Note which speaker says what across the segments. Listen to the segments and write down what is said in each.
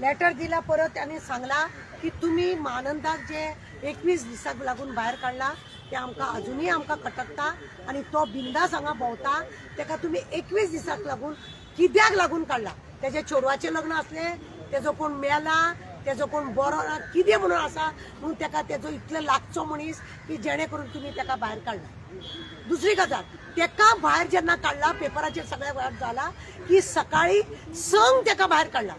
Speaker 1: letter दिला परत त्यांनी सांगला की तुम्ही मानंदाक जे 21 दिसाक लागून भायर काढला ते आमकां अजूनही आमकां खटकता आणि तो बिंदास हांगा भोंवता तेका तुम्ही 21 दिसाक लागून कित्याक लागून काढला त्याचे चेडवाचे लग्न असले तेजो कोण मेला तेजो कोण बरो ना कितें म्हणून आसा म्हणून तेका तेजो इतले लागचो मनीस की जेणे करून तुम्ही तेका भायर काढला दुसरी गजाल तेका भायर जेन्ना काढला पेपराचेर सगळ्या वेळार जाला की सकाळी संक तेका भायर काढला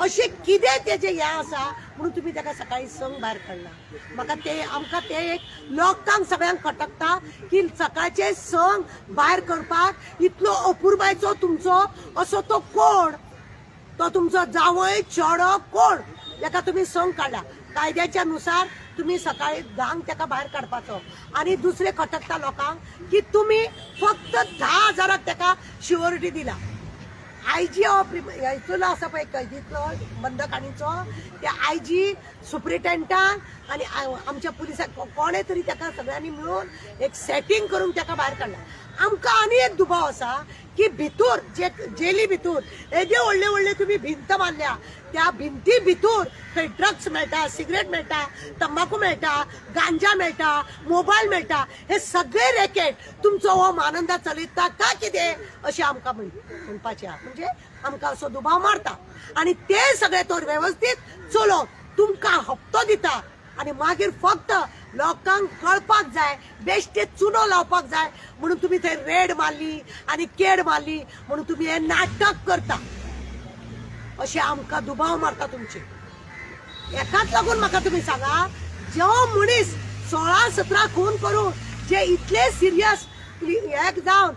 Speaker 1: अशें कितें तेजें हें आसा म्हणून तुम्ही तेका सकाळी संक भायर काढला म्हाका ते आमकां ते एक लोकांक सगळ्यांक खटकता की सकाळचे संक भायर करपाक इतलो अपुरबायचो तुमचो असो तो कोण तो तुमचो जावय चेडो कोण तेका तुम्ही संक काढला कायद्याच्या नुसार तुम्ही सकाळी 10 तेका भायर काडपाचो आणि दुसरे खटकता लोकांक की तुम्ही फक्त 10,000 तेका शिवरिटी दिला आयजी हितून आसा पळय कैदीतलो बंदखाणीचो त्या आयजी सुप्रिटेंडंटान आणि आमच्या पुलिसाक कोणे तरी तेका सगळ्यांनी मिळून एक सेटिंग करून तेका भायर काडला आमकां आनी एक दुबाव आसा की भितूर जे जेली भितूर एजे व्हडले व्हडले तुम्ही भिंत बांदल्या त्या भिंती भितूर थंय ड्रग्स मेळटा सिगरेट मेळटा तंबाखू मेळटा गांजा मेळटा मोबायल मेळटा हे सगळे रॅकेट तुमचो हो मानंदा चलयता काय कितें अशें आमकां म्हणपाचें म्हणजे आमकां असो दुबाव मारता आणि ते सगळे तो वेवस्थीत चलोवन तुमकां हप्तो दिता आणि मागीर फक्त लोकांक कळपाक जाय बेश्टेत चुनो लावपाक जाय म्हणून तुम्ही थंय रेड मारली आणि केड मारली म्हणून तुम्ही हे नाटक करता अशें आमकां दुबाव मारता तुमचे एकाच लागून म्हाका तुम्ही सांगा जो मनीस 16-17 खून करून जे इतले सिरियस एक जावन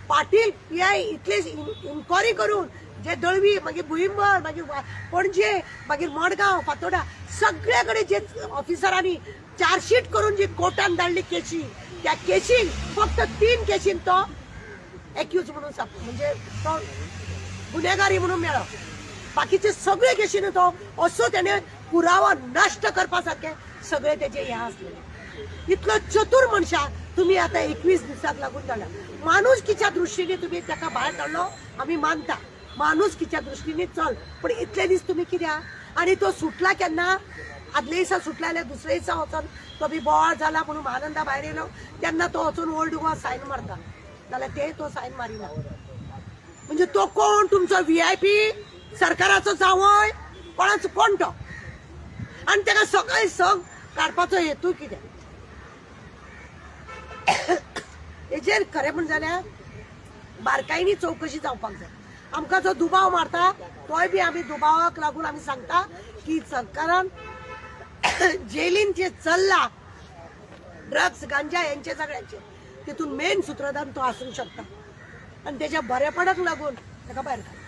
Speaker 1: पाटील हे इतले इन्क्वायरी करून जे दळवी मागीर भुईंबर मागीर पणजे मागीर मडगांव फातोर्डा सगळे कडेन जे ऑफिसरांनी चार्जशीट करून जी कोर्टान धाडली केसी त्या केसीन फक्त 3 केसीन तो एक्यूज म्हणून म्हणजे तो गुन्हेगारी म्हणून मेळ्ळो बाकीचे सगळे केसीन तो असो त्याने पुरावा नष्ट करपा सारखे सगळे त्याचे हे असलेले इतलो चतुर मनशा तुम्ही आता 21 दिसाक लागून धाडला माणुसकीच्या दृष्टीने तुम्ही त्याका भायर काडलो आम्ही मानता माणुसकीच्या दृष्टीने चल पण इतले दीस तुम्ही कित्याक आणि तो सुटला केन्ना आदले दिसा सुटला जाल्यार दुसरे दिसा वचून तो बी बोवाळ जाला म्हणून आनंदा भायर येयलो तेन्ना तो वचून ओल्ड गोवा सायन मारता जाल्यार ते तो सायन मारिना म्हणजे तो कोण तुमचो VIP सरकाराचो जावय कोणाचो कोण तो आणि तेका सकाळी संक काडपाचो हेतू कितें हेजेर खरें म्हण जाल्यार बारकायेनी चौकशी जावपाक जाय आमकां जो दुबाव मारता तोय बी आमी दुबावाक लागून आमी सांगता की सरकारान जेलीन जे चल्ला ड्रग्स गांजा यांचे सगळ्यांचे तितून मेन सूत्रधार तो आसूंक शकता आणि त्याच्या बरेपणाक लागून ताका भायर काडटा